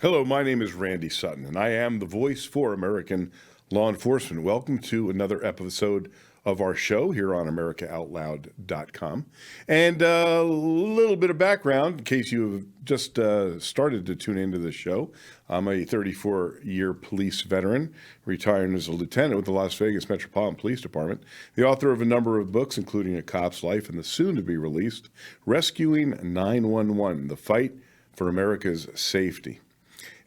Hello, my name is Randy Sutton, and I am the voice for American law enforcement. Welcome to another episode of our show here on AmericaOutloud.com. And a little bit of background, in case you have just started to tune into this show. I'm a 34-year police veteran, retired as a lieutenant with the Las Vegas Metropolitan Police Department, the author of a number of books, including A Cop's Life and the soon-to-be-released Rescuing 911, The Fight for America's Safety.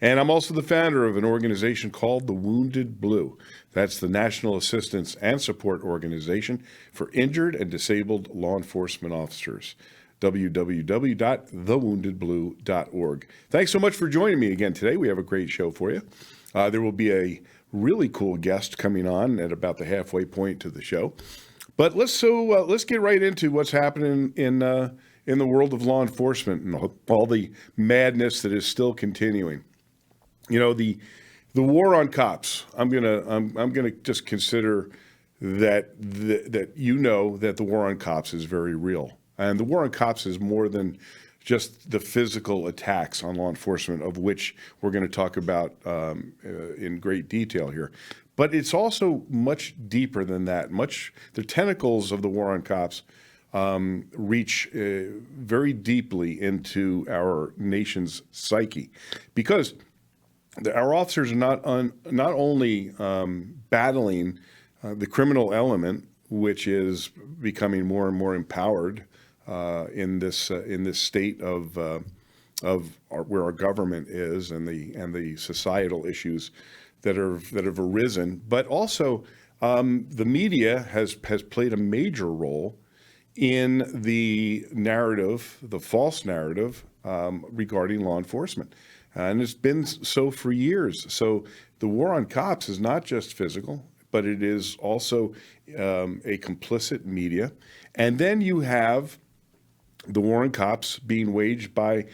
And I'm also the founder of an organization called the Wounded Blue. That's the National Assistance and Support Organization for Injured and Disabled Law Enforcement Officers. www.thewoundedblue.org. Thanks so much for joining me again today. We have a great show for you. There will be a really cool guest coming on at about the halfway point to the show. But let's get right into what's happening in the world of law enforcement and all the madness that is still continuing. You know, the war on cops. I'm gonna just consider that that the war on cops is very real, and the war on cops is more than just the physical attacks on law enforcement, of which we're going to talk about in great detail here. But it's also much deeper than that. The tentacles of the war on cops reach very deeply into our nation's psyche, because our officers are not only battling the criminal element, which is becoming more and more empowered in this state of where our government is, and the societal issues that have arisen, but also the media has played a major role in the narrative, the false narrative regarding law enforcement. And it's been so for years. So the war on cops is not just physical, but it is also a complicit media. And then you have the war on cops being waged by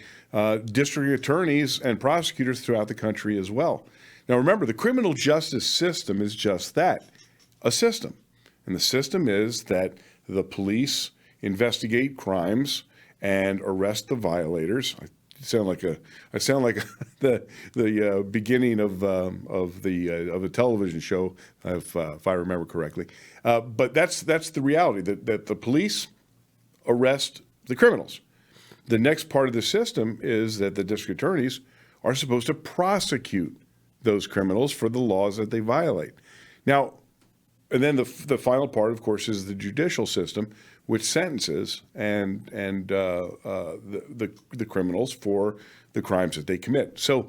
district attorneys and prosecutors throughout the country as well. Now, remember, the criminal justice system is just that, a system. And the system is that the police investigate crimes and arrest the violators. I sound like the beginning of a television show, if I remember correctly. But that's the reality, that the police arrest the criminals. The next part of the system is that the district attorneys are supposed to prosecute those criminals for the laws that they violate. Now, and then the final part, of course, is the judicial system, which sentences and the criminals for the crimes that they commit. So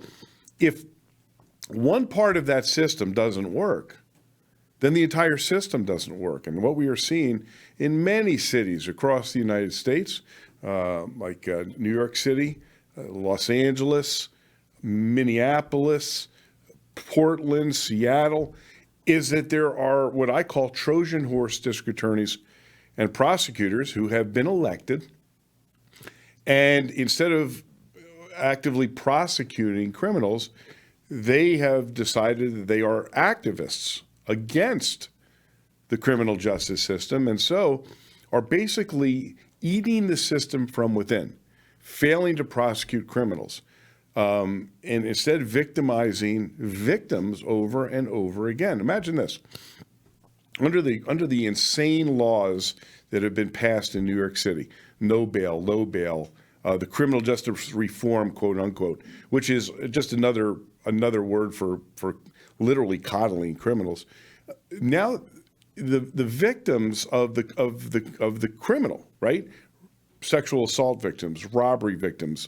if one part of that system doesn't work, then the entire system doesn't work. And what we are seeing in many cities across the United States, like New York City, Los Angeles, Minneapolis, Portland, Seattle, is that there are what I call Trojan horse district attorneys and prosecutors who have been elected, and instead of actively prosecuting criminals, they have decided that they are activists against the criminal justice system, and so are basically eating the system from within, failing to prosecute criminals, and instead victimizing victims over and over again. Imagine this. Under the insane laws that have been passed in New York City, no bail, low bail, the criminal justice reform, quote unquote, which is just another word for literally coddling criminals. Now, the victims of the criminal, right? Sexual assault victims, robbery victims,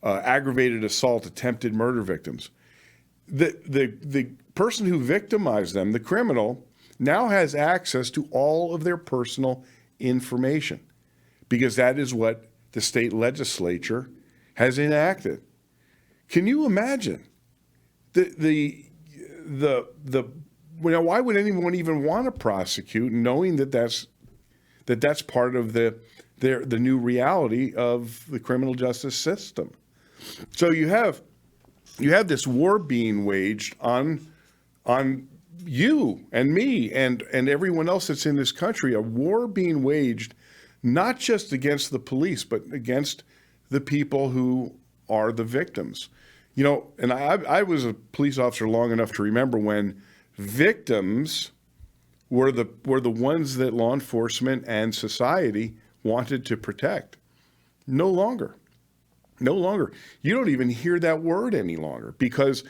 aggravated assault, attempted murder victims. The person who victimized them, the criminal, now has access to all of their personal information, because that is what the state legislature has enacted. Can you imagine why would anyone even want to prosecute, knowing that that's part of the new reality of the criminal justice system? So you have this war being waged on you and me and everyone else that's in this country, a war being waged not just against the police, but against the people who are the victims. And I was a police officer long enough to remember when victims were the ones that law enforcement and society wanted to protect. No longer. No longer. You don't even hear that word any longer because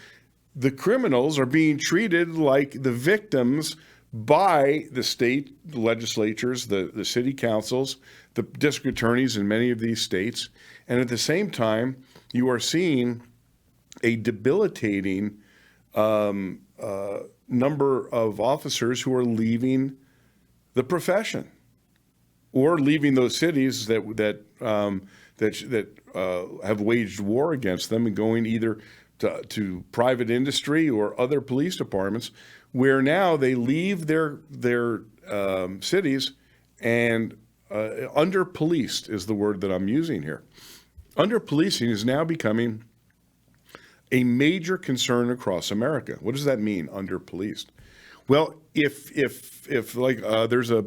the criminals are being treated like the victims by the state legislatures, the city councils, the district attorneys in many of these states. And at the same time, you are seeing a debilitating number of officers who are leaving the profession or leaving those cities that have waged war against them and going either to private industry or other police departments, where now they leave their cities and under-policed is the word that I'm using here. Under-policing is now becoming a major concern across America. What does that mean, under-policed? Well, if like there's a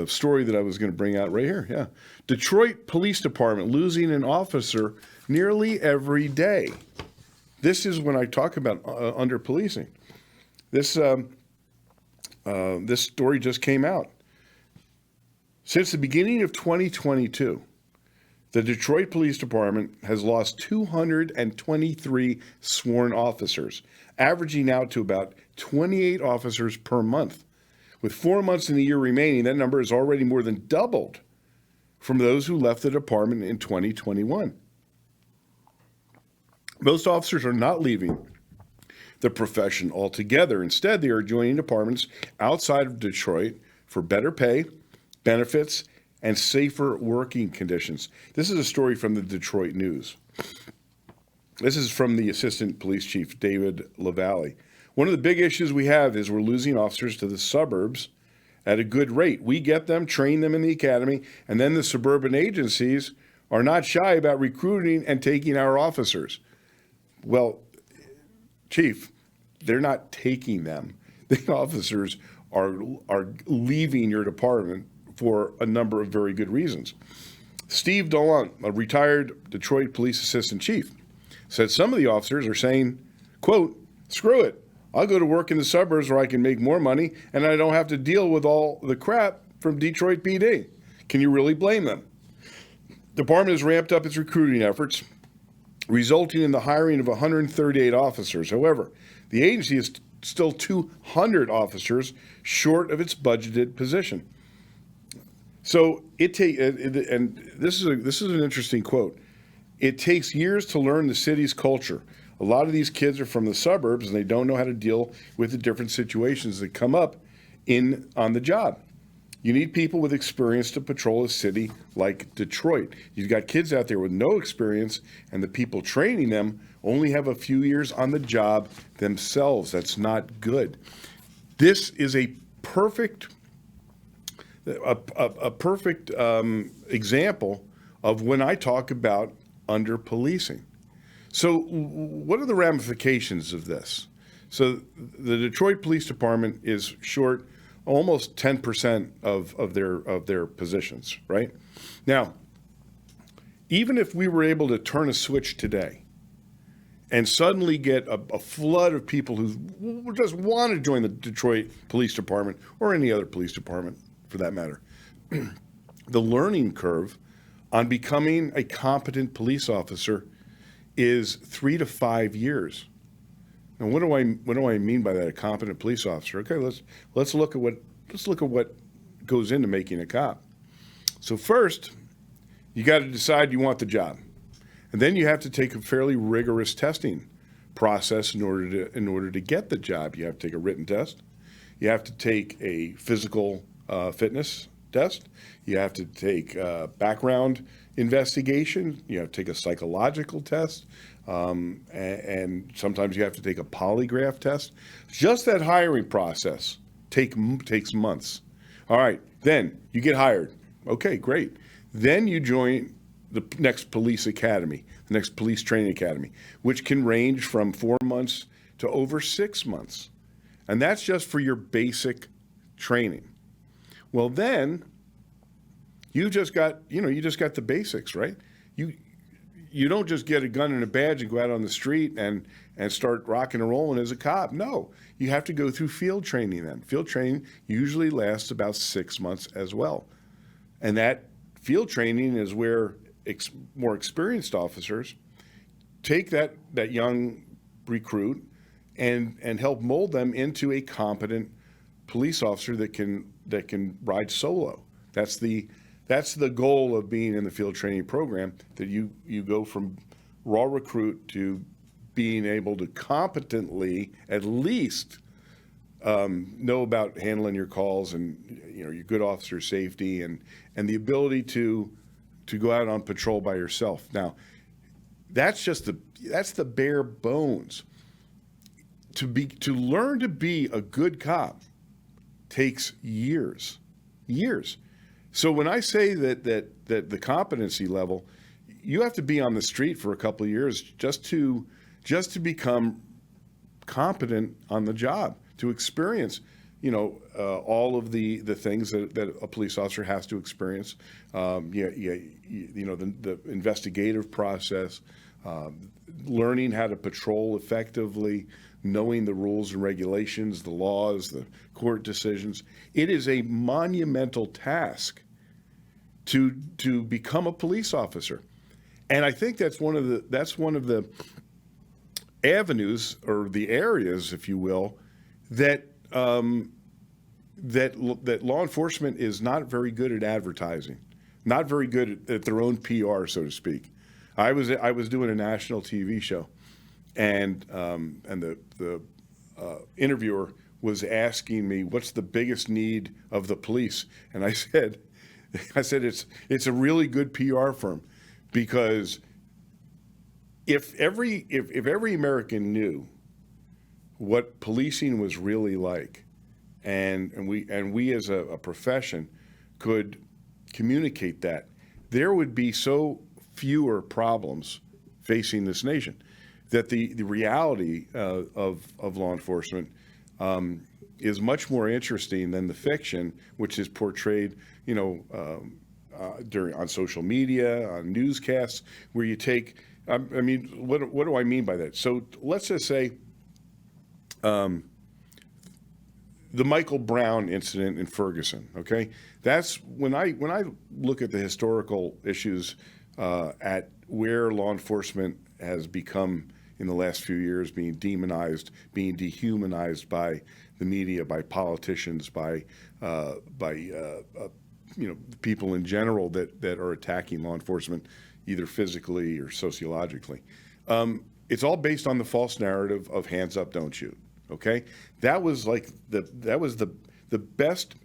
story that I was going to bring out right here. Yeah, Detroit Police Department losing an officer nearly every day. This is when I talk about under-policing. This story just came out. Since the beginning of 2022, the Detroit Police Department has lost 223 sworn officers, averaging out to about 28 officers per month. With 4 months in the year remaining, that number has already more than doubled from those who left the department in 2021. Most officers are not leaving the profession altogether. Instead, they are joining departments outside of Detroit for better pay, benefits, and safer working conditions. This is a story from the Detroit News. This is from the Assistant Police Chief, David LaValle. One of the big issues we have is we're losing officers to the suburbs at a good rate. We get them, train them in the academy, and then the suburban agencies are not shy about recruiting and taking our officers. Well, Chief, they're not taking them. The officers are leaving your department for a number of very good reasons. Steve Dolan, a retired Detroit police assistant chief, said some of the officers are saying, quote, "Screw it. I'll go to work in the suburbs where I can make more money and I don't have to deal with all the crap from Detroit PD." Can you really blame them? The department has ramped up its recruiting efforts, resulting in the hiring of 138 officers. However, the agency is still 200 officers short of its budgeted position. So and this is an interesting quote. It takes years to learn the city's culture. A lot of these kids are from the suburbs and they don't know how to deal with the different situations that come up on the job. You need people with experience to patrol a city like Detroit. You've got kids out there with no experience, and the people training them only have a few years on the job themselves. That's not good. This is a perfect example of when I talk about under-policing. So what are the ramifications of this? So the Detroit Police Department is short almost 10% of their positions, right? Now, even if we were able to turn a switch today and suddenly get a flood of people who just want to join the Detroit Police Department or any other police department for that matter, the learning curve on becoming a competent police officer is 3 to 5 years. Now, what do I mean by that? A competent police officer? Okay, let's look at what goes into making a cop. So first, you got to decide you want the job, and then you have to take a fairly rigorous testing process in order to get the job. You have to take a written test. You have to take a physical fitness test. You have to take a background investigation. You have to take a psychological test. And sometimes you have to take a polygraph test. Just that hiring process takes months. All right, then you get hired. Okay, great. Then you join the next police academy, the next police training academy, which can range from 4 months to over 6 months. And that's just for your basic training. Well, then you just got the basics, right? you don't just get a gun and a badge and go out on the street and start rocking and rolling as a cop. No, you have to go through field training then. Field training usually lasts about 6 months as well. And that field training is where more experienced officers take that young recruit and help mold them into a competent police officer that can ride solo. That's the goal of being in the field training program, that you go from raw recruit to being able to competently at least know about handling your calls and your good officer safety and the ability to go out on patrol by yourself. Now, that's the bare bones. To learn to be a good cop takes years. So when I say that the competency level, you have to be on the street for a couple of years just to become competent on the job, to experience, all of the things that a police officer has to experience. The investigative process, learning how to patrol effectively, knowing the rules and regulations, the laws, the court decisions. It is a monumental task to become a police officer. And I think that's one of the avenues, or the areas, if you will, that law enforcement is not very good at advertising, not very good at their own PR, so to speak. I was doing a national TV show, and the interviewer was asking me, what's the biggest need of the police? And I said it's a really good PR firm, because if every American knew what policing was really like, and we as a profession could communicate that, there would be so fewer problems facing this nation, that the reality of law enforcement is much more interesting than the fiction, which is portrayed, on social media, on newscasts, where you take. What do I mean by that? So let's just say the Michael Brown incident in Ferguson. Okay, that's when I look at the historical issues at where law enforcement has become in the last few years, being demonized, being dehumanized by the media, by politicians, by people in general that are attacking law enforcement, either physically or sociologically. It's all based on the false narrative of hands up, don't shoot. Okay, that was the best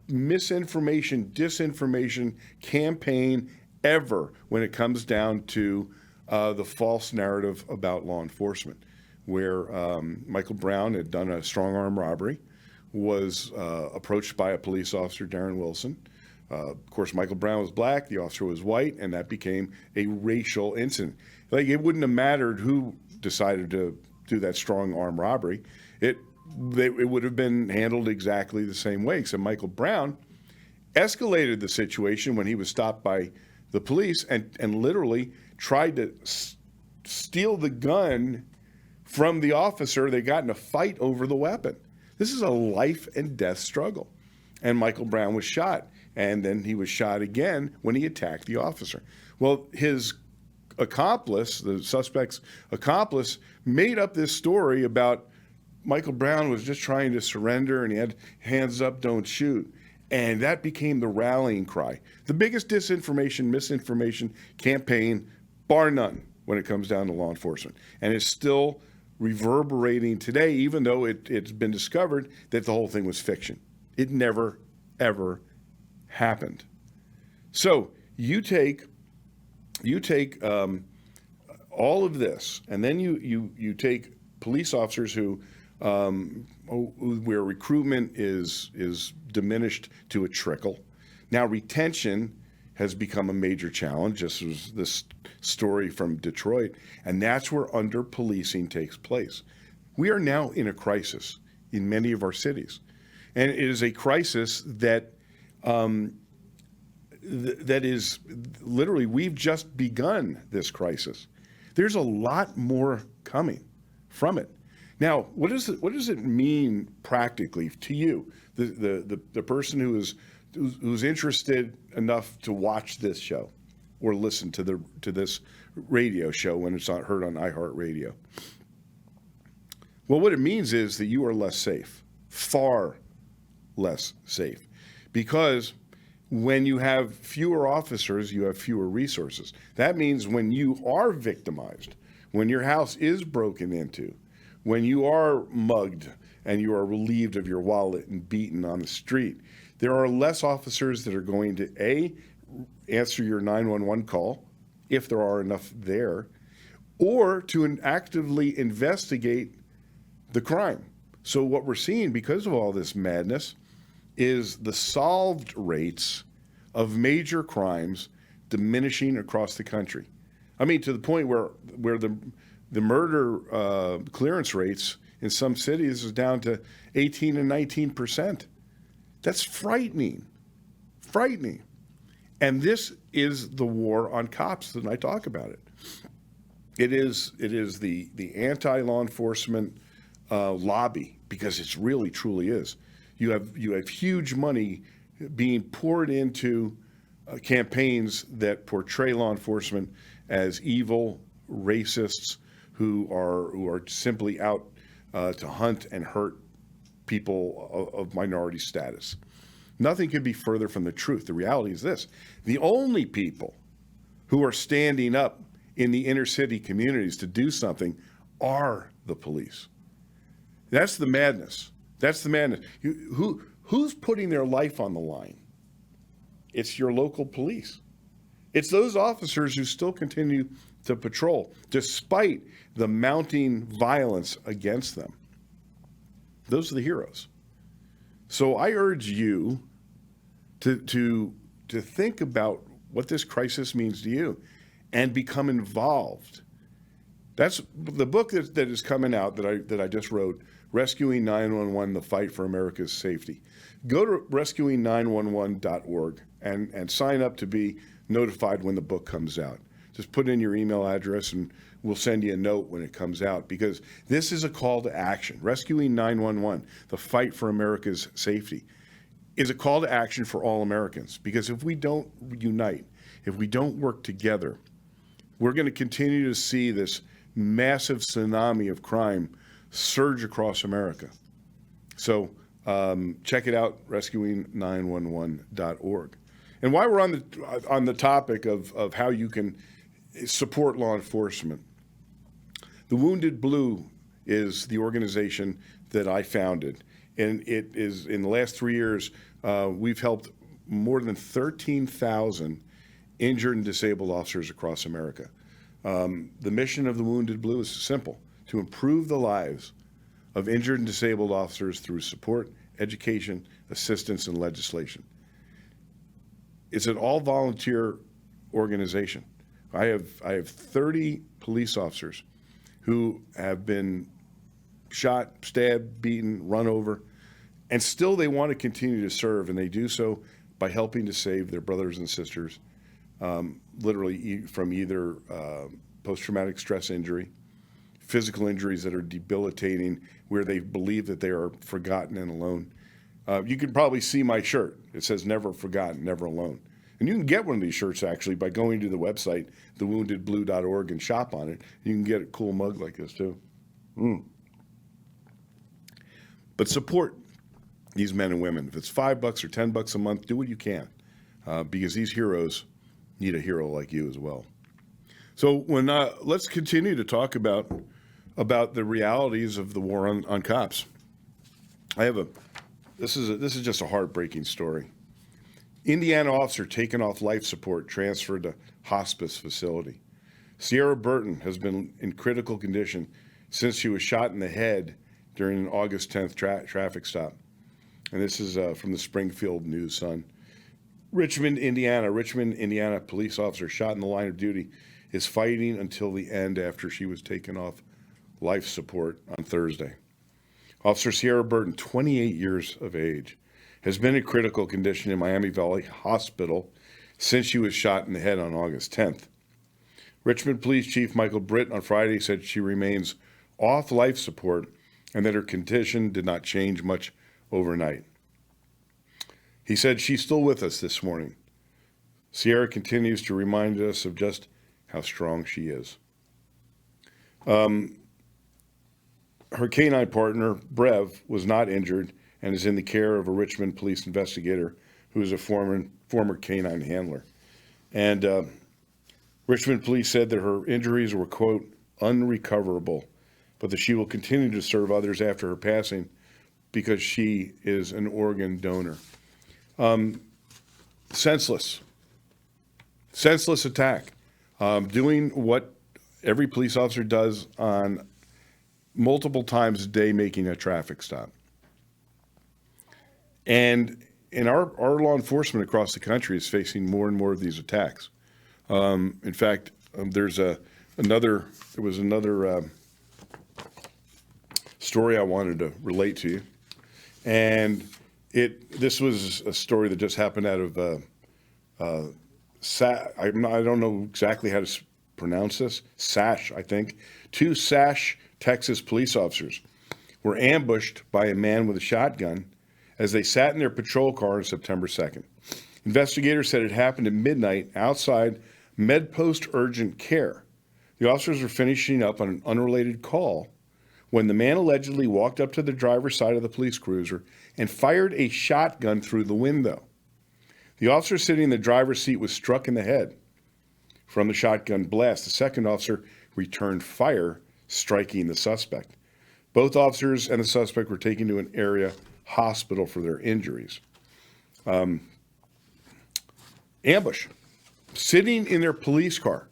misinformation, disinformation campaign ever when it comes down to the false narrative about law enforcement, where Michael Brown had done a strong arm robbery, was approached by a police officer, Darren Wilson. Of course, Michael Brown was black, the officer was white, and that became a racial incident. Like, it wouldn't have mattered who decided to do that strong arm robbery. It would have been handled exactly the same way, except Michael Brown escalated the situation when he was stopped by the police and literally tried to steal the gun from the officer. They got in a fight over the weapon. This is a life and death struggle. And Michael Brown was shot. And then he was shot again when he attacked the officer. Well, his accomplice, the suspect's accomplice, made up this story about Michael Brown was just trying to surrender and he had hands up, don't shoot. And that became the rallying cry. The biggest disinformation, misinformation campaign, bar none, when it comes down to law enforcement. And it's still reverberating today, even though it's been discovered that the whole thing was fiction. It never, ever happened. So you take all of this, and then you take police officers where recruitment is diminished to a trickle. Now retention has become a major challenge. This was this story from Detroit, and that's where under-policing takes place. We are now in a crisis in many of our cities, and it is a crisis that that is literally, we've just begun this crisis. There's a lot more coming from it. Now, what does it mean practically to you, the person who's interested enough to watch this show or listen to this radio show when it's heard on iHeartRadio? Well, what it means is that you are less safe, far less safe, because when you have fewer officers, you have fewer resources. That means when you are victimized, when your house is broken into, when you are mugged and you are relieved of your wallet and beaten on the street, there are less officers that are going to, A, answer your 911 call, if there are enough there, or to actively investigate the crime. So what we're seeing because of all this madness is the solved rates of major crimes diminishing across the country. I mean, to the point where the murder clearance rates in some cities is down to 18 and 19%. That's frightening, frightening. And this is the war on cops that I talk about it. It is the anti-law enforcement lobby, because it really truly is. You have huge money being poured into campaigns that portray law enforcement as evil racists who are simply out to hunt and hurt people of minority status. Nothing could be further from the truth. The reality is this: the only people who are standing up in the inner city communities to do something are the police. That's the madness. That's the madness. Who's putting their life on the line? It's your local police. It's those officers who still continue to patrol despite the mounting violence against them. Those are the heroes. So I urge you to think about what this crisis means to you and become involved. That's the book that is coming out that I just wrote, Rescuing 911, The Fight for America's Safety. Go to rescuing911.org and sign up to be notified when the book comes out. Just put in your email address and we'll send you a note when it comes out, because this is a call to action. Rescuing 911, The Fight for America's Safety, is a call to action for all Americans, because if we don't unite, if we don't work together, we're going to continue to see this massive tsunami of crime surge across America. So check it out, rescuing911.org. And while we're on the topic of how you can support law enforcement, the Wounded Blue is the organization that I founded. And it is, in the last 3 years, we've helped more than 13,000 injured and disabled officers across America. The mission of the Wounded Blue is simple: to improve the lives of injured and disabled officers through support, education, assistance, and legislation. It's an all-volunteer organization. I have 30 police officers who have been shot, stabbed, beaten, run over, and still they want to continue to serve, and they do so by helping to save their brothers and sisters, literally from either post-traumatic stress injury, physical injuries that are debilitating, where they believe that they are forgotten and alone. You can probably see my shirt. It says "Never Forgotten, Never Alone." And you can get one of these shirts, actually, by going to the website, thewoundedblue.org, and shop on it. You can get a cool mug like this, too. But support these men and women. If it's $5 or $10 a month, do what you can, because these heroes need a hero like you as well. So let's continue to talk about the realities of the war on cops. This is just a heartbreaking story. Indiana officer taken off life support, transferred to hospice facility. Sierra Burton has been in critical condition since she was shot in the head during an August 10th traffic stop. And this is from the Springfield News-Sun. Richmond, Indiana police officer shot in the line of duty is fighting until the end after she was taken off life support on Thursday. Officer Sierra Burton, 28 years of age, has been in critical condition in Miami Valley Hospital since she was shot in the head on August 10th. Richmond Police Chief Michael Britt on Friday said she remains off life support and that her condition did not change much overnight. He said she's still with us this morning. Sierra continues to remind us of just how strong she is. Her canine partner, Brev, was not injured and is in the care of a Richmond police investigator who is a former canine handler. And Richmond police said that her injuries were, quote, unrecoverable, but that she will continue to serve others after her passing because she is an organ donor. Senseless attack, doing what every police officer does on multiple times a day, making a traffic stop. And our law enforcement across the country is facing more and more of these attacks. In fact, there was another story I wanted to relate to you, and this was a story that just happened out of I don't know exactly how to pronounce this. Sash, I think. 2 Sash, Texas police officers were ambushed by a man with a shotgun as they sat in their patrol car on September 2nd. Investigators said it happened at midnight outside MedPost Urgent Care. The officers were finishing up on an unrelated call when the man allegedly walked up to the driver's side of the police cruiser and fired a shotgun through the window. The officer sitting in the driver's seat was struck in the head from the shotgun blast. The second officer returned fire, striking the suspect. Both officers and the suspect were taken to an area hospital for their injuries. Ambush. Sitting in their police car,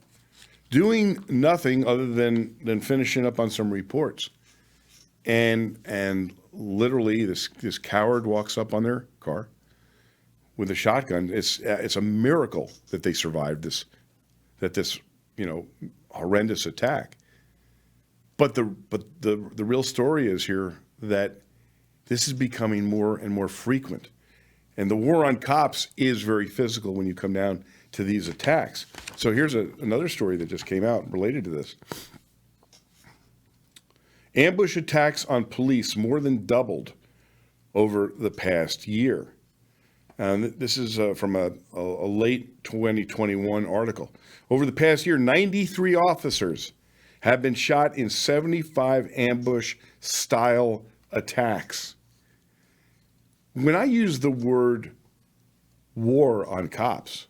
doing nothing other than finishing up on some reports. And literally this coward walks up on their car with a shotgun. It's a miracle that they survived this horrendous attack. But the real story is here that this is becoming more and more frequent. And the war on cops is very physical when you come down to these attacks. So here's another story that just came out related to this. Ambush attacks on police more than doubled over the past year. And this is from a late 2021 article. Over the past year, 93 officers have been shot in 75 ambush-style attacks. When I use the word war on cops,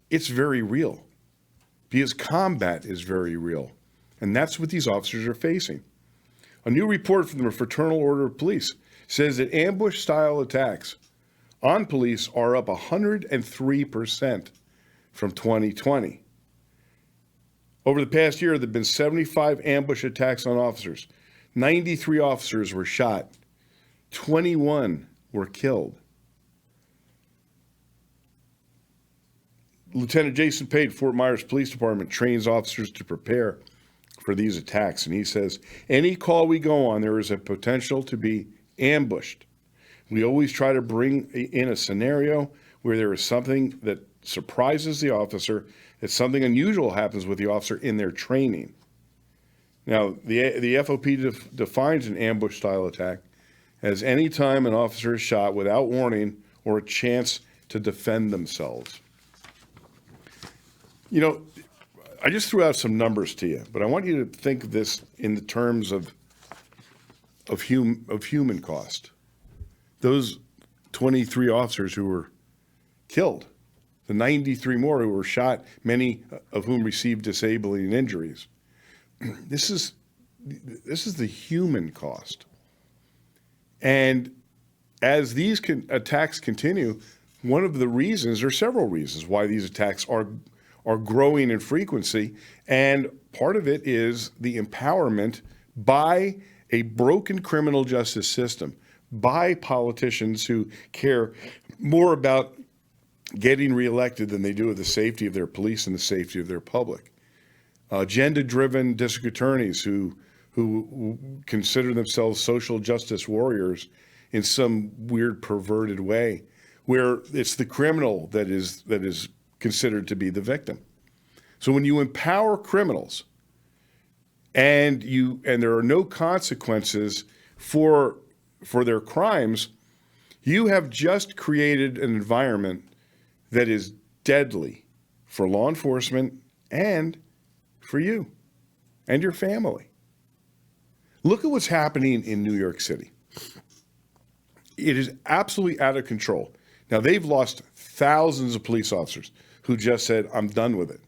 it's very real because combat is very real. And that's what these officers are facing. A new report from the Fraternal Order of Police says that ambush-style attacks on police are up 103% from 2020. Over the past year, there have been 75 ambush attacks on officers. 93 officers were shot. 21 were killed. Lieutenant Jason Pate, Fort Myers Police Department, trains officers to prepare for these attacks. And he says, any call we go on, there is a potential to be ambushed. We always try to bring in a scenario where there is something that surprises the officer, that something unusual happens with the officer in their training. Now, the FOP defines an ambush-style attack as any time an officer is shot without warning or a chance to defend themselves. You know, I just threw out some numbers to you, but I want you to think of this in the terms of human cost. Those 23 officers who were killed, the 93 more who were shot, many of whom received disabling injuries. This is the human cost. And as these attacks continue, one of the reasons, there are several reasons why these attacks are growing in frequency, and part of it is the empowerment by a broken criminal justice system, by politicians who care more about getting reelected than they do with the safety of their police and the safety of their public. Agenda-driven district attorneys who consider themselves social justice warriors in some weird, perverted way, where it's the criminal that is considered to be the victim. So when you empower criminals and there are no consequences for their crimes, you have just created an environment that is deadly for law enforcement and for you and your family. Look at what's happening in New York City. It is absolutely out of control. Now, they've lost thousands of police officers who just said, I'm done with it.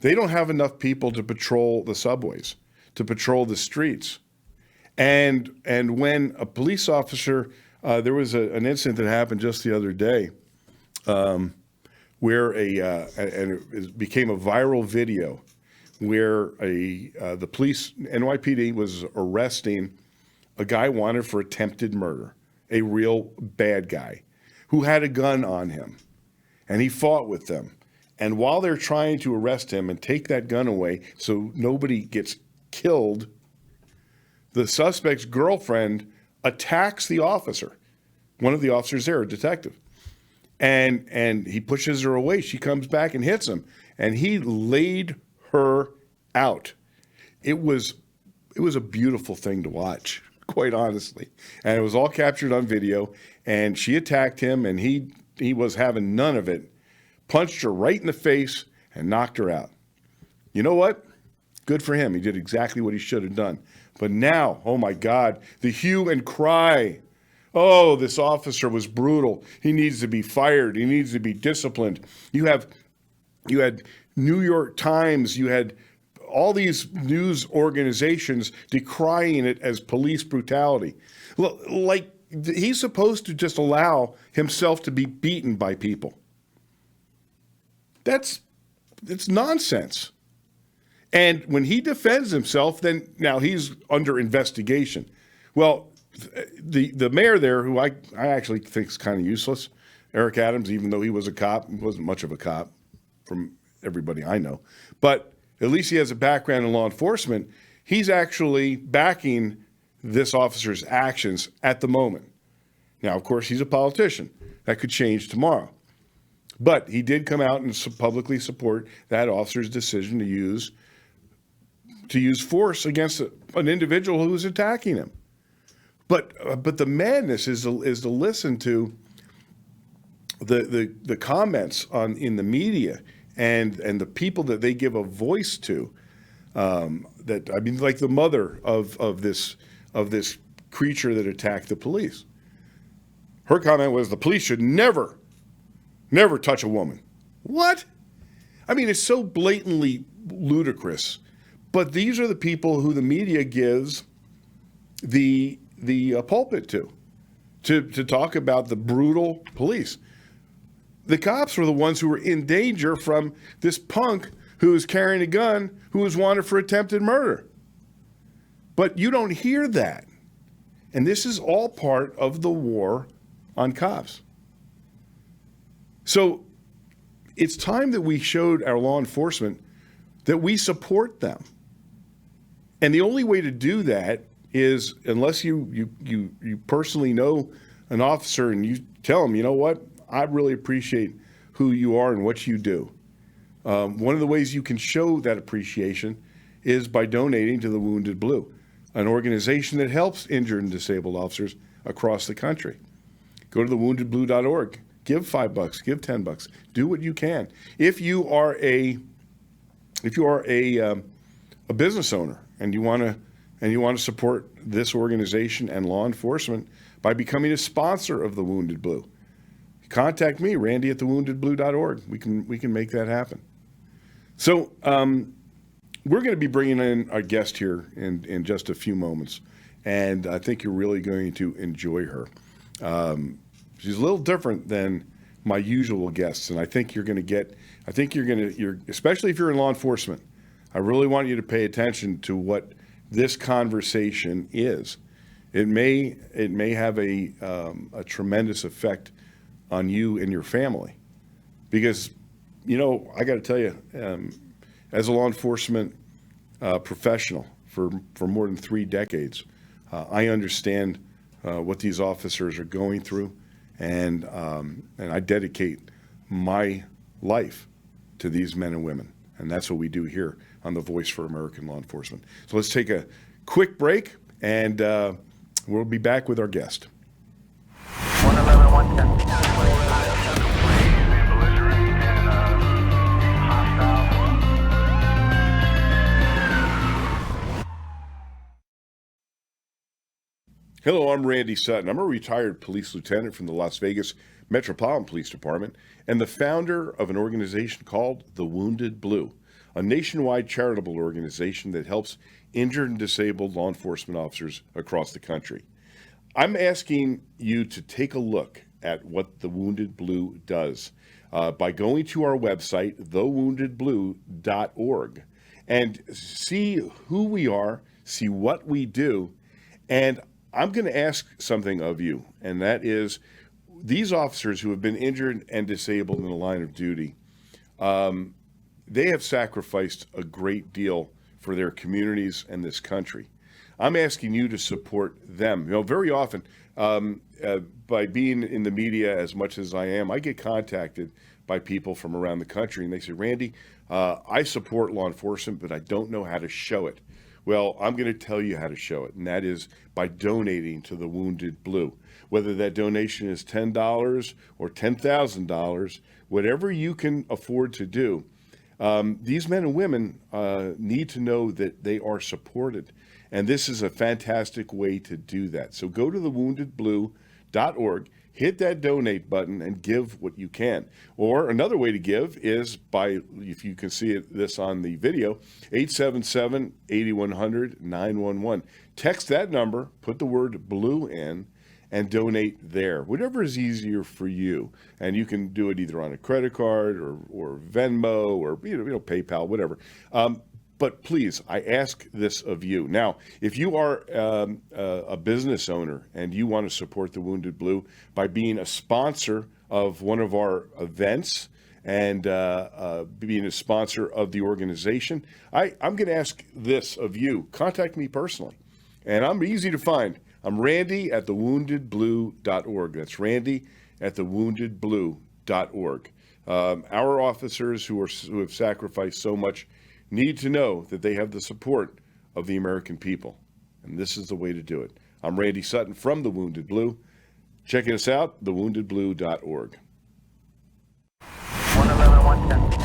They don't have enough people to patrol the subways, to patrol the streets. And when a police officer, there was an incident that happened just the other day where and it became a viral video where the police, NYPD, was arresting a guy wanted for attempted murder, a real bad guy who had a gun on him, and he fought with them. And while they're trying to arrest him and take that gun away so nobody gets killed, the suspect's girlfriend attacks the officer, one of the officers there, a detective. And he pushes her away. She comes back and hits him, and he laid her out. It was a beautiful thing to watch, quite honestly. And it was all captured on video, and she attacked him, and he was having none of it, punched her right in the face and knocked her out. You know what? Good for him. He did exactly what he should have done. But now, oh my God, the hue and cry. Oh, this officer was brutal. He needs to be fired. He needs to be disciplined. You had New York Times, you had all these news organizations decrying it as police brutality. Like he's supposed to just allow himself to be beaten by people. It's nonsense. And when he defends himself, then now he's under investigation. Well, the mayor there, who I actually think is kind of useless, Eric Adams, even though he was a cop, he wasn't much of a cop from everybody I know. But at least he has a background in law enforcement. He's actually backing this officer's actions at the moment. Now, of course, he's a politician. That could change tomorrow. But he did come out and publicly support that officer's decision to use force against an individual who was attacking him. But the madness is to listen to the comments in the media and the people that they give a voice to. Like the mother of this creature that attacked the police. Her comment was the police should never touch a woman. What? I mean, it's so blatantly ludicrous. But these are the people who the media gives the pulpit to talk about the brutal police. The cops were the ones who were in danger from this punk who was carrying a gun, who was wanted for attempted murder. But you don't hear that. And this is all part of the war on cops. So it's time that we showed our law enforcement that we support them. And the only way to do that is, unless you personally know an officer and you tell them, you know what, I really appreciate who you are and what you do. One of the ways you can show that appreciation is by donating to the Wounded Blue, an organization that helps injured and disabled officers across the country. Go to thewoundedblue.org. Give $5, give $10. Do what you can. If you are a business owner and you want to support this organization and law enforcement by becoming a sponsor of the Wounded Blue, contact me, Randy at thewoundedblue.org. We can make that happen. So we're going to be bringing in our guest here in just a few moments, and I think you're really going to enjoy her. She's a little different than my usual guests, and I think you're especially if you're in law enforcement, I really want you to pay attention to what this conversation is. It may have a tremendous effect on you and your family, because, I got to tell you, as a law enforcement professional for more than 3 decades, I understand what these officers are going through and I dedicate my life to these men and women. And that's what we do here on the Voice for American Law Enforcement. So let's take a quick break, and we'll be back with our guest. 111, 110. Hello, I'm Randy Sutton. I'm a retired police lieutenant from the Las Vegas Metropolitan Police Department and the founder of an organization called The Wounded Blue, a nationwide charitable organization that helps injured and disabled law enforcement officers across the country. I'm asking you to take a look at what The Wounded Blue does by going to our website, thewoundedblue.org, and see who we are, see what we do, and I'm going to ask something of you, and that is these officers who have been injured and disabled in the line of duty, they have sacrificed a great deal for their communities and this country. I'm asking you to support them. You know, very often, by being in the media as much as I am, I get contacted by people from around the country, and they say, Randy, I support law enforcement, but I don't know how to show it. Well, I'm going to tell you how to show it, and that is by donating to the Wounded Blue. Whether that donation is $10 or $10,000, whatever you can afford to do, these men and women need to know that they are supported. And this is a fantastic way to do that. So go to thewoundedblue.org, hit that donate button, and give what you can. Or another way to give is by, if you can see this on the video, 877-8100-911. Text that number, put the word blue in, and donate there. Whatever is easier for you. And you can do it either on a credit card or Venmo or PayPal, whatever. But please, I ask this of you. Now, if you are a business owner and you want to support the Wounded Blue by being a sponsor of one of our events and being a sponsor of the organization, I'm going to ask this of you. Contact me personally. And I'm easy to find. I'm Randy at thewoundedblue.org. That's Randy at thewoundedblue.org. Our officers who have sacrificed so much need to know that they have the support of the American people. And this is the way to do it. I'm Randy Sutton from The Wounded Blue. Check us out, thewoundedblue.org. 111, 110.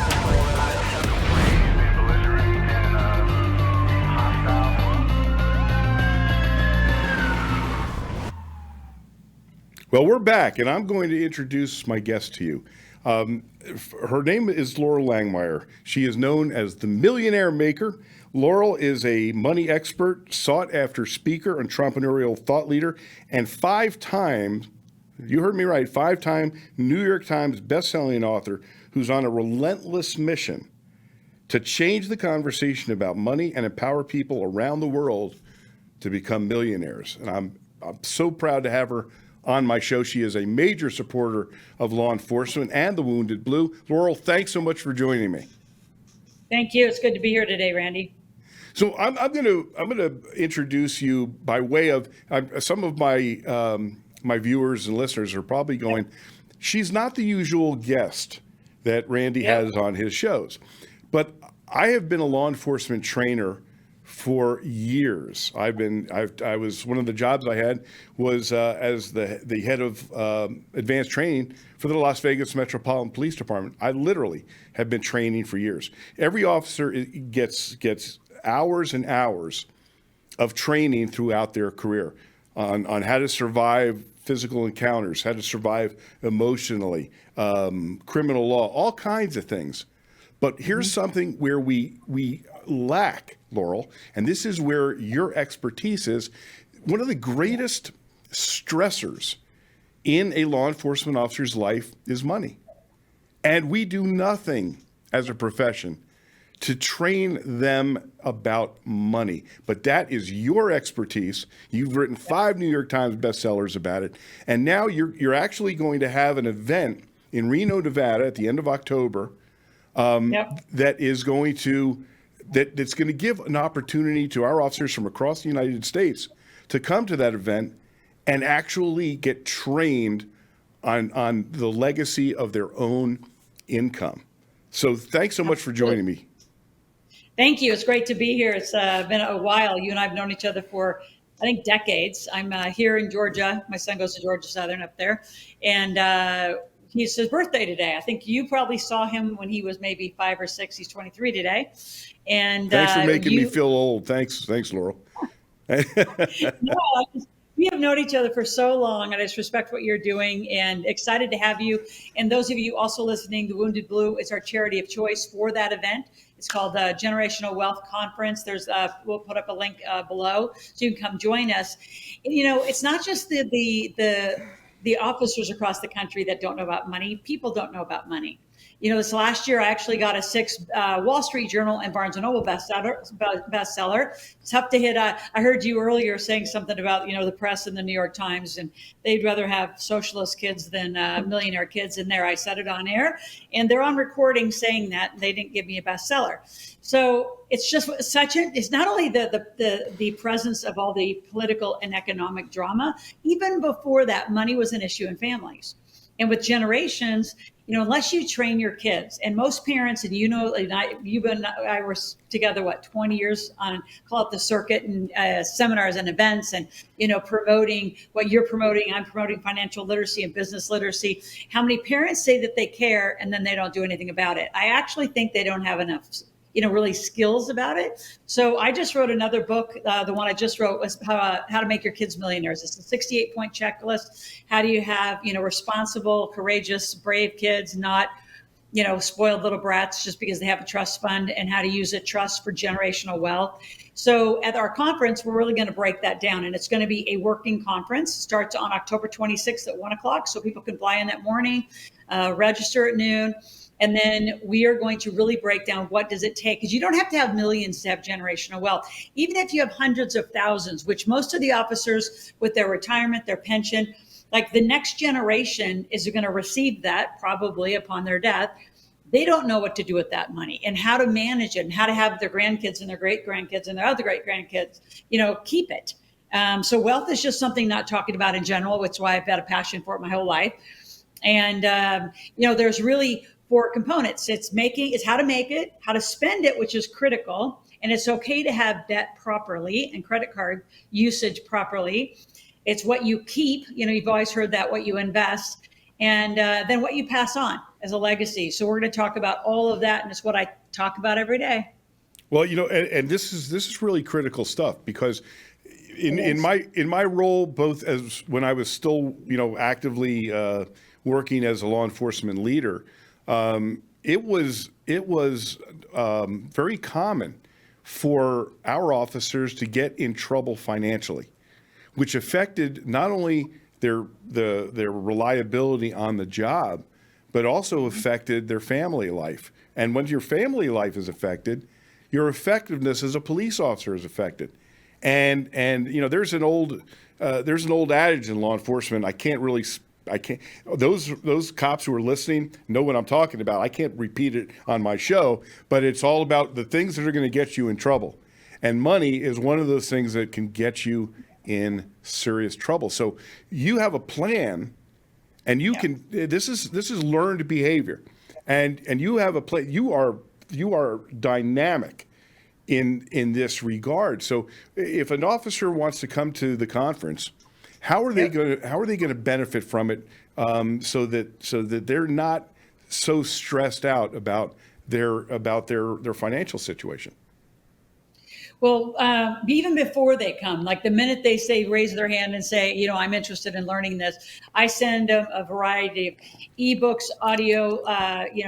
Well, we're back, and I'm going to introduce my guest to you. Her name is Laurel Langmeyer. She is known as the Millionaire Maker. Laurel is a money expert, sought-after speaker, entrepreneurial thought leader, and 5-time, you heard me right, 5-time New York Times bestselling author who's on a relentless mission to change the conversation about money and empower people around the world to become millionaires. And I'm so proud to have her on my show. She is a major supporter of law enforcement and the Wounded Blue. Laurel, thanks so much for joining me. Thank you. It's good to be here today, Randy. So I'm going to introduce you by way of some of my my viewers and listeners are probably going, she's not the usual guest that Randy has on his shows, but I have been a law enforcement trainer for years. I was one of the jobs I had was as the head of advanced training for the Las Vegas Metropolitan Police Department. I literally have been training for years. Every officer gets hours and hours of training throughout their career on how to survive physical encounters, how to survive emotionally, criminal law, all kinds of things. But here's something where we lack, Laurel, and this is where your expertise is. One of the greatest stressors in a law enforcement officer's life is money. And we do nothing as a profession to train them about money. But that is your expertise. You've written 5 New York Times bestsellers about it. And now you're actually going to have an event in Reno, Nevada at the end of October that is going to that's going to give an opportunity to our officers from across the United States to come to that event and actually get trained on the legacy of their own income. So thanks so much for joining me. Thank you. It's great to be here. It's been a while. You and I have known each other for, I think, decades. I'm here in Georgia. My son goes to Georgia Southern up there. And it's his birthday today. I think you probably saw him when he was maybe 5 or 6. He's 23 today. And Thanks for making me feel old. Thanks, Laurel. No, we have known each other for so long, and I just respect what you're doing and excited to have you. And those of you also listening, the Wounded Blue is our charity of choice for that event. It's called the Generational Wealth Conference. We'll put up a link below so you can come join us. And, it's not just the officers across the country that don't know about money. People don't know about money. This last year, I actually got a 6 Wall Street Journal and Barnes & Noble bestseller. Tough to hit. I heard you earlier saying something about, the press and the New York Times, and they'd rather have socialist kids than millionaire kids in there. I said it on air, and they're on recording saying that. They didn't give me a bestseller. So it's just it's not only the presence of all the political and economic drama, even before that, money was an issue in families. And with generations, unless you train your kids, and most parents, and I were together, 20 years on, call it the circuit, and seminars and events, and, promoting what you're promoting. I'm promoting financial literacy and business literacy. How many parents say that they care and then they don't do anything about it? I actually think they don't have enough really skills about it. So I just wrote another book. The one I just wrote was how to make your kids millionaires. It's a 68-point checklist. How do you have, responsible, courageous, brave kids, not, spoiled little brats just because they have a trust fund, and how to use a trust for generational wealth. So at our conference, we're really going to break that down, and it's going to be a working conference. It starts on October 26th at 1:00, so people can fly in that morning, register at noon. And then we are going to really break down what does it take, because you don't have to have millions to have generational wealth. Even if you have hundreds of thousands, which most of the officers with their retirement, their pension, like the next generation is going to receive that probably upon their death. They don't know what to do with that money and how to manage it and how to have their grandkids and their great grandkids and their other great grandkids, keep it. So wealth is just something not talking about in general, which is why I've had a passion for it my whole life. And, there's really 4 components. It's how to make it, how to spend it, which is critical. And it's okay to have debt properly and credit card usage properly. It's what you keep. You've always heard that, what you invest, and then what you pass on as a legacy. So we're going to talk about all of that, and it's what I talk about every day. Well, and this is really critical stuff, because in my role, both as when I was still, actively working as a law enforcement leader, it was very common for our officers to get in trouble financially, which affected not only their reliability on the job, but also affected their family life. And when your family life is affected, your effectiveness as a police officer is affected. And there's an old adage in law enforcement. Those cops who are listening know what I'm talking about. I can't repeat it on my show, but it's all about the things that are going to get you in trouble. And money is one of those things that can get you in serious trouble. So you have a plan, and this is learned behavior. And you have a plan. You are dynamic in this regard. So if an officer wants to come to the conference, how are they going to benefit from it, so that they're not so stressed out about their financial situation? Well, even before they come, like the minute they raise their hand and say, I'm interested in learning this, I send them a variety of ebooks, audio,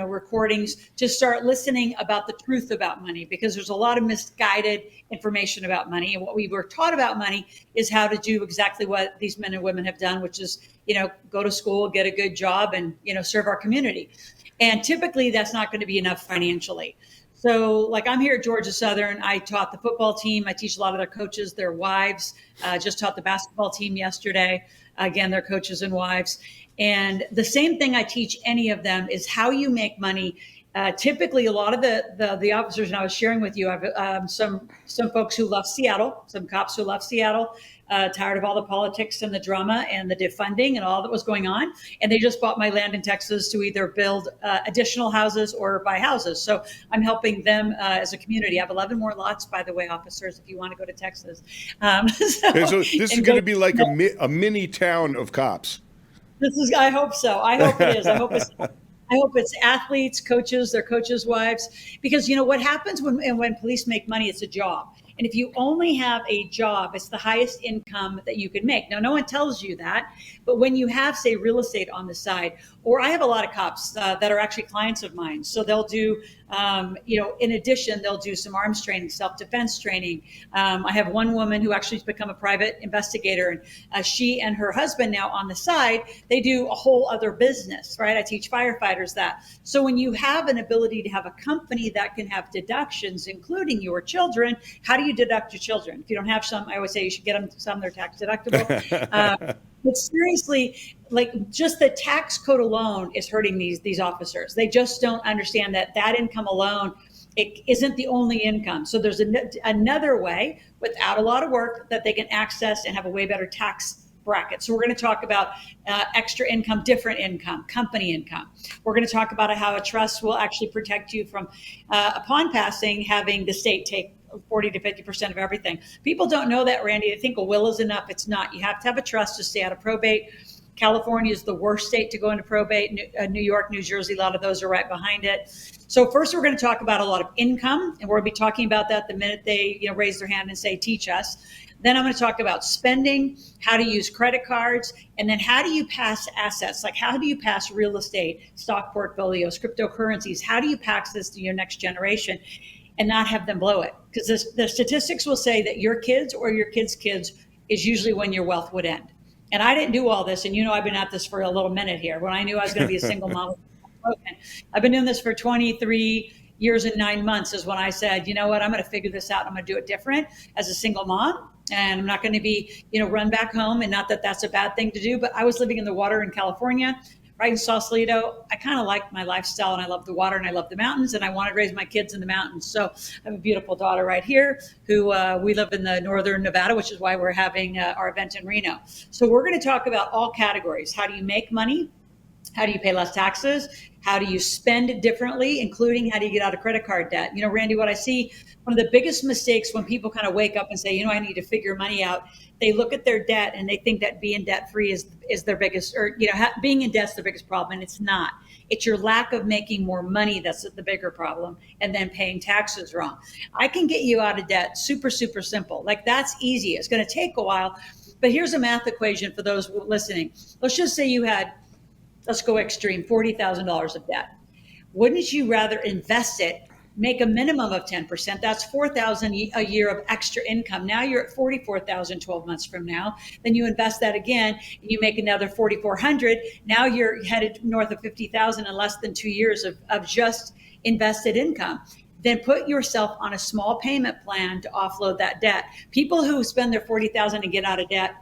recordings to start listening about the truth about money, because there's a lot of misguided information about money. And what we were taught about money is how to do exactly what these men and women have done, which is, go to school, get a good job, and, serve our community. And typically that's not going to be enough financially. So like I'm here at Georgia Southern, I taught the football team. I teach a lot of their coaches, their wives, just taught the basketball team yesterday. Again, their coaches and wives. And the same thing I teach any of them is how you make money Typically, a lot of the officers, and I was sharing with you, I've some folks who left Seattle, some cops who left Seattle, tired of all the politics and the drama and the defunding and all that was going on, and they just bought my land in Texas to either build additional houses or buy houses. So I'm helping them as a community. I have 11 more lots, by the way, officers, if you want to go to Texas. And so this is going to be like a mini town of cops. I hope so. I hope it is. I hope it's athletes, coaches, their coaches' wives, because you know what happens when police make money, it's a job. And if you only have a job, it's the highest income that you can make. Now, no one tells you that, but when you have, say, real estate on the side, or I have a lot of cops that are actually clients of mine. So they'll do, in addition, they'll do some arms training, self-defense training. I have one woman who actually has become a private investigator, and she and her husband now on the side, they do a whole other business, right? I teach firefighters that. So when you have an ability to have a company that can have deductions, including your children, how do you deduct your children? If you don't have some, I always say you should get them some, they're tax deductible. But seriously, like just the tax code alone is hurting these officers. They just don't understand that income alone, it isn't the only income. So there's another way without a lot of work that they can access and have a way better tax bracket. So we're going to talk about extra income, different income, company income. We're going to talk about how a trust will actually protect you from, upon passing, having the state take 40 to 50% of everything. People don't know that, Randy. They think a will is enough. It's not. You have to have a trust to stay out of probate. California is the worst state to go into probate. New York, New Jersey, a lot of those are right behind it. So first, we're going to talk about a lot of income, and we'll be talking about that the minute they raise their hand and say, teach us. Then I'm going to talk about spending, how to use credit cards, and then how do you pass assets? Like how do you pass real estate, stock portfolios, cryptocurrencies? How do you pass this to your next generation and not have them blow it? Because the statistics will say that your kids or your kids' kids is usually when your wealth would end. And I didn't do all this. And I've been at this for a little minute here. When I knew I was going to be a single mom, I've been doing this for 23 years and 9 months is when I said, you know what, I'm going to figure this out. I'm going to do it different as a single mom. And I'm not going to be, run back home. And not that that's a bad thing to do, but I was living in the water in California, right in Sausalito. I kind of like my lifestyle, and I love the water and I love the mountains, and I want to raise my kids in the mountains. So I have a beautiful daughter right here who we live in the northern Nevada, which is why we're having our event in Reno. So we're going to talk about all categories. How do you make money? How do you pay less taxes? How do you spend differently, including how do you get out of credit card debt? Randy, what I see, one of the biggest mistakes when people kind of wake up and say, I need to figure money out, they look at their debt and they think that being debt free is their biggest, or, being in debt's the biggest problem. And it's not. It's your lack of making more money that's the bigger problem, and then paying taxes wrong. I can get you out of debt super, super simple. Like that's easy. It's going to take a while. But here's a math equation for those listening. Let's just say you had, let's go extreme, $40,000 of debt. Wouldn't you rather invest it, make a minimum of 10%? That's $4,000 a year of extra income. Now you're at $44,000 12 months from now. Then you invest that again, and you make another $4,400. Now you're headed north of $50,000 in less than 2 years of just invested income. Then put yourself on a small payment plan to offload that debt. People who spend their $40,000 and get out of debt,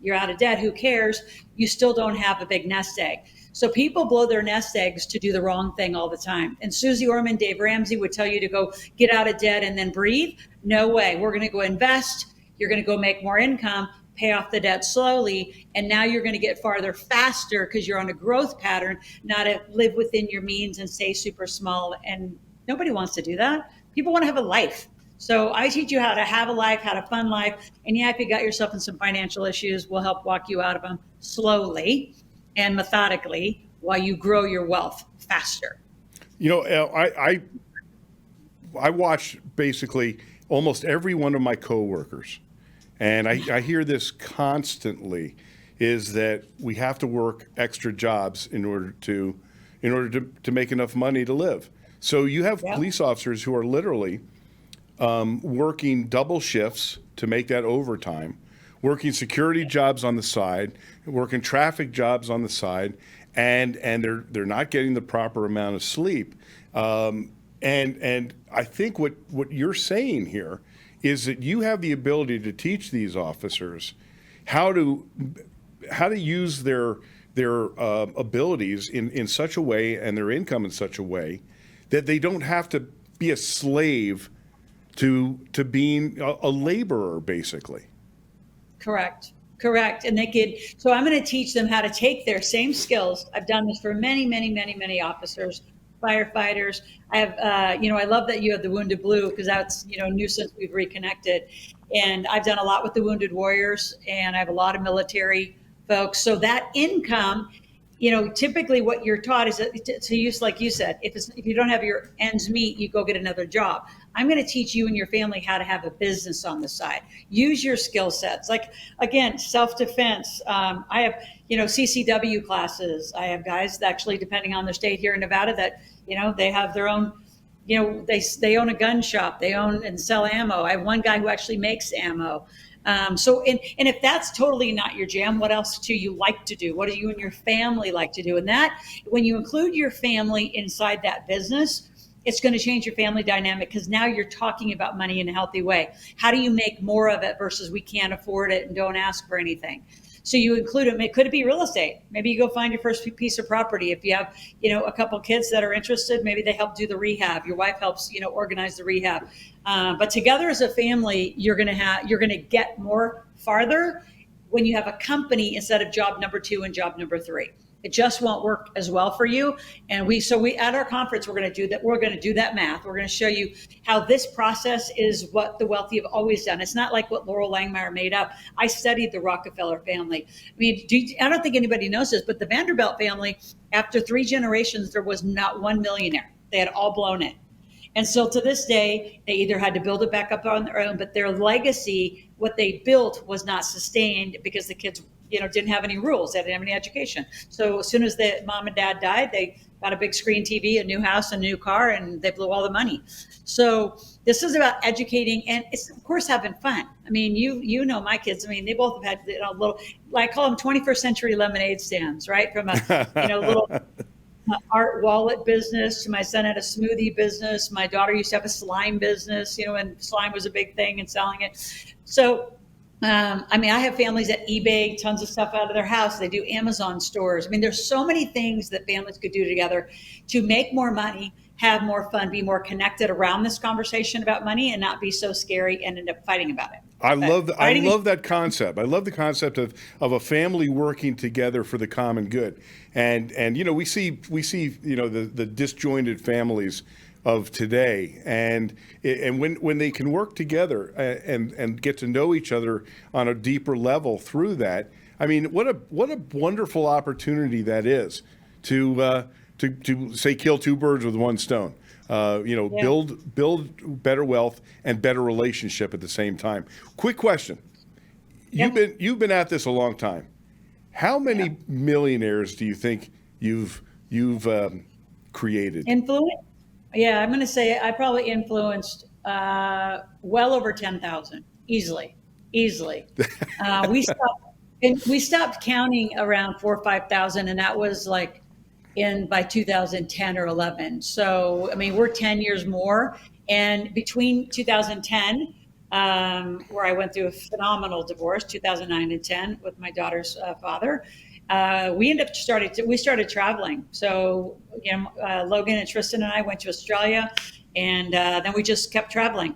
you're out of debt, who cares? You still don't have a big nest egg. So people blow their nest eggs to do the wrong thing all the time. And Susie Orman, Dave Ramsey would tell you to go get out of debt and then breathe. No way. We're going to go invest. You're going to go make more income, pay off the debt slowly. And now you're going to get farther faster because you're on a growth pattern, not to live within your means and stay super small. And nobody wants to do that. People want to have a life. So I teach you how to have a life, how to fund life. And yeah, if you got yourself in some financial issues, we'll help walk you out of them slowly and methodically while you grow your wealth faster. I watch basically almost every one of my coworkers, and I hear this constantly, is that we have to work extra jobs in order to make enough money to live. So you have police officers who are literally working double shifts to make that overtime, working security jobs on the side, working traffic jobs on the side, and they're not getting the proper amount of sleep. And I think what you're saying here is that you have the ability to teach these officers how to use their abilities in such a way, and their income in such a way, that they don't have to be a slave to being a laborer, basically. Correct. Correct. And they could, so I'm going to teach them how to take their same skills. I've done this for many, many, many, many officers, firefighters. I have, I love that you have the Wounded Blue, because that's, new since we've reconnected. And I've done a lot with the Wounded Warriors, and I have a lot of military folks. So that income, typically what you're taught is to use, like you said, if you don't have your ends meet, you go get another job. I'm going to teach you and your family how to have a business on the side. Use your skill sets. Like, again, self-defense. I have, CCW classes. I have guys that actually, depending on their state here in Nevada, that, they have their own, they own a gun shop. They own and sell ammo. I have one guy who actually makes ammo. And if that's totally not your jam, what else do you like to do? What do you and your family like to do? And that, when you include your family inside that business, it's going to change your family dynamic, because now you're talking about money in a healthy way. How do you make more of it versus we can't afford it and don't ask for anything? So you include them. Could it be real estate? Maybe you go find your first piece of property. If you have, a couple kids that are interested, maybe they help do the rehab. Your wife helps, organize the rehab. But together as a family, you're going to get more farther when you have a company instead of job number 2 and job number 3. It just won't work as well for you. And we at our conference, we're going to do that. We're going to do that math. We're going to show you how this process is what the wealthy have always done. It's not like what Laurel Langmeyer made up. I studied the Rockefeller family. I mean, I don't think anybody knows this, but the Vanderbilt family, after 3 generations, there was not one millionaire. They had all blown it. And so to this day, they either had to build it back up on their own, but their legacy, what they built, was not sustained because the kids didn't have any rules. They didn't have any education. So as soon as the mom and dad died, they got a big screen TV, a new house, a new car, and they blew all the money. So this is about educating, and it's, of course, having fun. I mean, you know my kids. I mean, they both have had little, I call them 21st century lemonade stands, right? From a little art wallet business to my son had a smoothie business. My daughter used to have a slime business, and slime was a big thing and selling it. So I have families that eBay tons of stuff out of their house. They do Amazon stores. I mean, there's so many things that families could do together to make more money, have more fun, be more connected around this conversation about money, and not be so scary and end up fighting about it. I love that concept. I love the concept of a family working together for the common good. And we see the disjointed families of today, and when they can work together and get to know each other on a deeper level through that, I mean, what a wonderful opportunity that is to say kill 2 birds with 1 stone. Build better wealth and better relationship at the same time. Quick question: You've been at this a long time. How many millionaires do you think you've created? Influence? Yeah, I'm going to say I probably influenced well over 10,000 easily. We stopped counting around 4,000 or 5,000, and that was like by 2010 or 11. So I mean, we're 10 years more, and between 2010, where I went through a phenomenal divorce, 2009 and 10, with my daughter's father. We started traveling. So, Logan and Tristan and I went to Australia, and then we just kept traveling.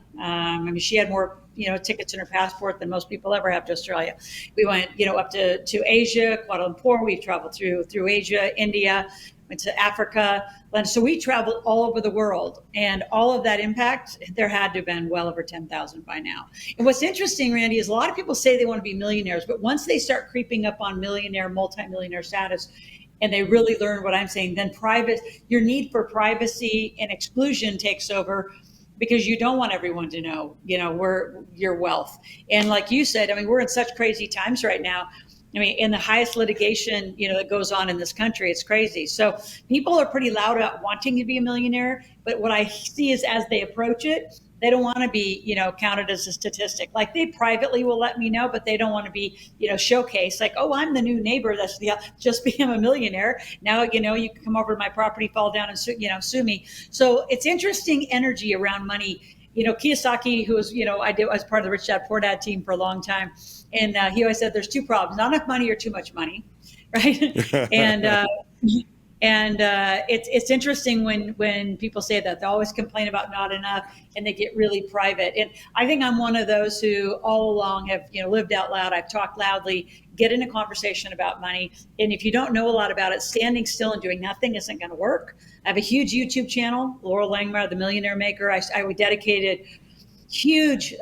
She had more, tickets in her passport than most people ever have to Australia. We went, up to Asia, Kuala Lumpur. We traveled through Asia, India, went to Africa. So we traveled all over the world, and all of that impact, there had to have been well over 10,000 by now. And what's interesting, Randy, is a lot of people say they want to be millionaires, but once they start creeping up on millionaire, multimillionaire status, and they really learn what I'm saying, then your need for privacy and exclusion takes over, because you don't want everyone to know, your wealth. And like you said, we're in such crazy times right now. In the highest litigation, that goes on in this country, it's crazy. So people are pretty loud about wanting to be a millionaire, but what I see is as they approach it, they don't want to be, counted as a statistic. Like, they privately will let me know, but they don't want to be, showcased. Like, oh, I'm the new neighbor that's just became a millionaire. Now, you can come over to my property, fall down and sue me. So it's interesting energy around money. Kiyosaki, who was, I was part of the Rich Dad Poor Dad team for a long time. And he always said there's 2 problems: not enough money or too much money, right? And And it's interesting when people say that. They always complain about not enough, and they get really private. And I think I'm one of those who all along have lived out loud. I've talked loudly. Get in a conversation about money, and if you don't know a lot about it, standing still and doing nothing isn't going to work. I have a huge YouTube channel, Laurel Langmeyer, the Millionaire Maker. I would dedicated a huge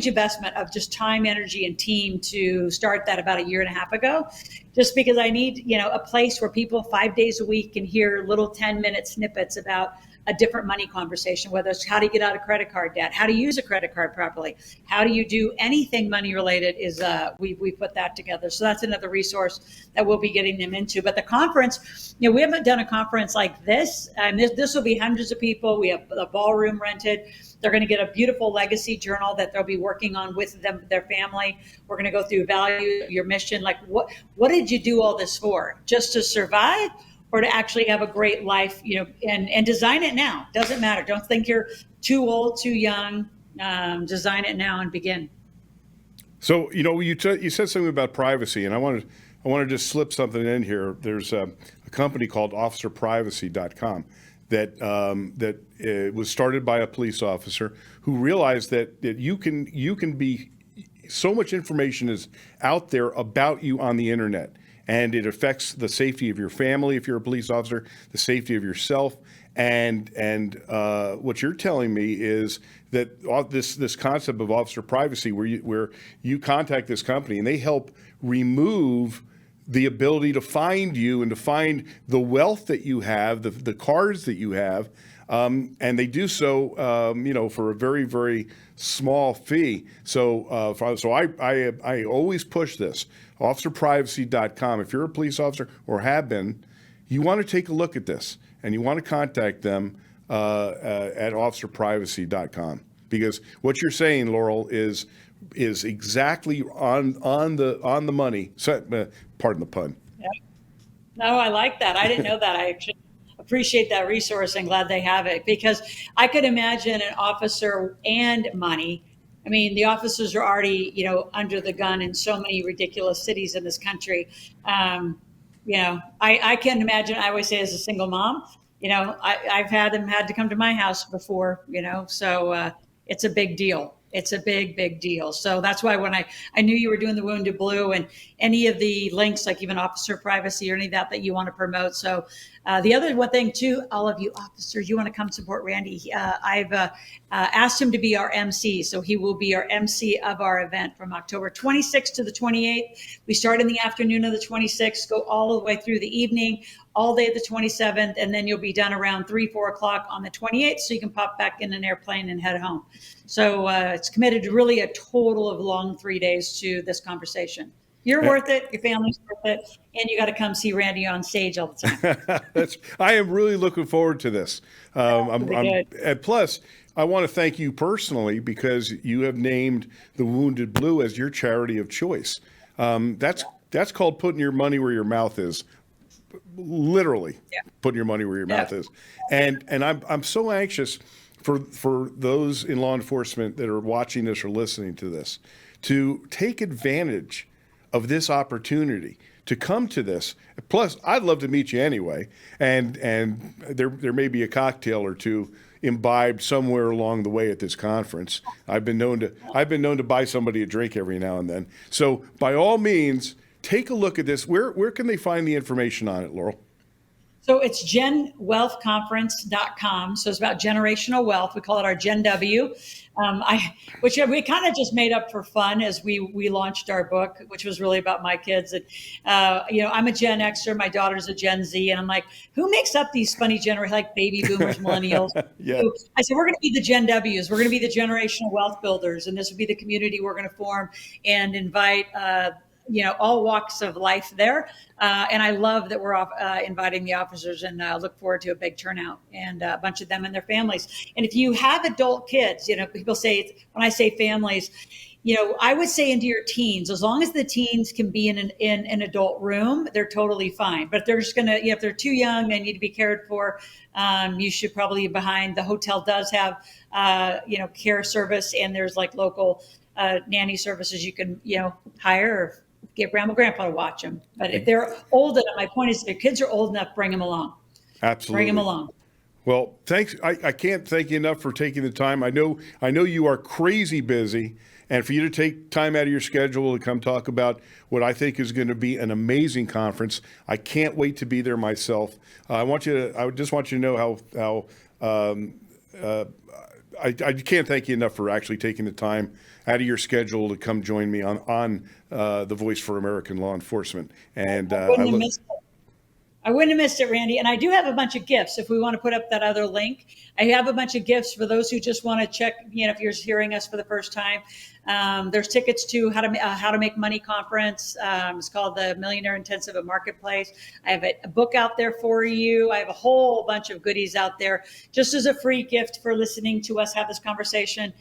investment of just time, energy, and team to start that about a year and a half ago, just because I need, a place where people 5 days a week can hear little 10-minute snippets about a different money conversation, whether it's how do you get out of credit card debt, how to use a credit card properly, how do you do anything money related is we put that together. So that's another resource that we'll be getting them into. But the conference, we haven't done a conference like this, and this will be hundreds of people. We have the ballroom rented. They're going to get a beautiful legacy journal that they'll be working on with them, their family. We're going to go through value, your mission, like what did you do all this for? Just to survive, or to actually have a great life, and design it now. Doesn't matter. Don't think you're too old, too young. Design it now and begin. So, you said something about privacy, and I want to just slip something in here. There's a company called officerprivacy.com that was started by a police officer who realized that you can be, so much information is out there about you on the internet, and it affects the safety of your family if you're a police officer, the safety of yourself, and what you're telling me is that this concept of officer privacy, where you contact this company and they help remove the ability to find you and to find the wealth that you have, the cars that you have, and they do so, for a very, very small fee. So I always push this, officerprivacy.com. If you're a police officer or have been, you want to take a look at this and you want to contact them at officerprivacy.com, because what you're saying, Laurel, is exactly on the money. Pardon the pun. Yeah. No, I like that. I didn't know that. I actually appreciate that resource and glad they have it, because I could imagine an officer and money. I mean, the officers are already, under the gun in so many ridiculous cities in this country. I can imagine. I always say, as a single mom, I've had them had to come to my house before, so it's a big deal. It's a big, big deal. So that's why when I knew you were doing the Wounded Blue and any of the links, like even officer privacy or any of that you want to promote. So the other one thing too, all of you officers, you want to come support Randy. I've asked him to be our MC. So he will be our MC of our event from October 26th to the 28th. We start in the afternoon of the 26th, go all the way through the evening, all day the 27th, and then you'll be done around 3-4 o'clock on the 28th, so you can pop back in an airplane and head home. So it's committed to really a total of long 3 days to this conversation. You're worth it. Your family's worth it. And you got to come see Randy on stage all the time. I am really looking forward to this. Good. Plus, I want to thank you personally, because you have named the Wounded Blue as your charity of choice. That's called putting your money where your mouth is. Literally, putting your money where your mouth is. And I'm so anxious for those in law enforcement that are watching this or listening to this to take advantage of this opportunity to come to this. Plus, I'd love to meet you anyway, and there may be a cocktail or two imbibed somewhere along the way at this conference. I've been known to buy somebody a drink every now and then. So by all means, take a look at this. Where can they find the information on it, Laurel? So it's genwealthconference.com. So it's about generational wealth. We call it our Gen W, which we kind of just made up for fun as we launched our book, which was really about my kids. And, I'm a Gen Xer, my daughter's a Gen Z, and I'm like, who makes up these funny like baby boomers, millennials? Yeah. So I said, we're going to be the Gen Ws. We're going to be the generational wealth builders. And this will be the community we're going to form and invite all walks of life there. And I love that we're inviting the officers, and look forward to a big turnout and a bunch of them and their families. And if you have adult kids, people say, when I say families, I would say into your teens, as long as the teens can be in an adult room, they're totally fine. But if they're just if they're too young, they need to be cared for. You should probably be behind. The hotel does have, care service, and there's like local nanny services you can, hire or get grandma, grandpa to watch them. But if they're old enough, my point is, if their kids are old enough, bring them along. Absolutely. Bring them along. Well, thanks. I can't thank you enough for taking the time. I know you are crazy busy, and for you to take time out of your schedule to come talk about what I think is going to be an amazing conference. I can't wait to be there myself. I just want you to know how I can't thank you enough for actually taking the time out of your schedule to come join me on the Voice for American Law Enforcement. And I wouldn't have missed it, Randy. And I do have a bunch of gifts if we want to put up that other link. I have a bunch of gifts for those who just want to check, if you're hearing us for the first time. There's tickets to How to Make Money conference. It's called the Millionaire Intensive at Marketplace. I have a book out there for you. I have a whole bunch of goodies out there just as a free gift for listening to us have this conversation.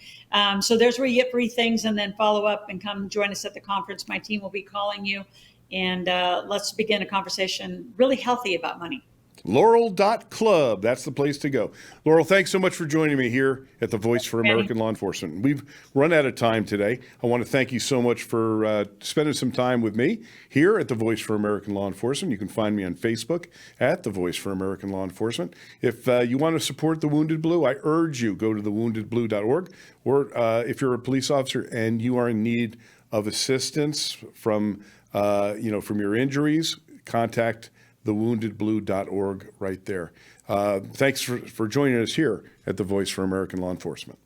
So there's where you get free things, and then follow up and come join us at the conference. My team will be calling you. And let's begin a conversation really healthy about money. Laurel.club. That's the place to go. Laurel, thanks so much for joining me here at the Voice for American Law Enforcement. We've run out of time today. I want to thank you so much for spending some time with me here at the Voice for American Law Enforcement. You can find me on Facebook at the Voice for American Law Enforcement. If you want to support the Wounded Blue, I urge you, go to thewoundedblue.org. Or if you're a police officer and you are in need of assistance from your injuries, contact thewoundedblue.org right there. Thanks for joining us here at the Voice for American Law Enforcement.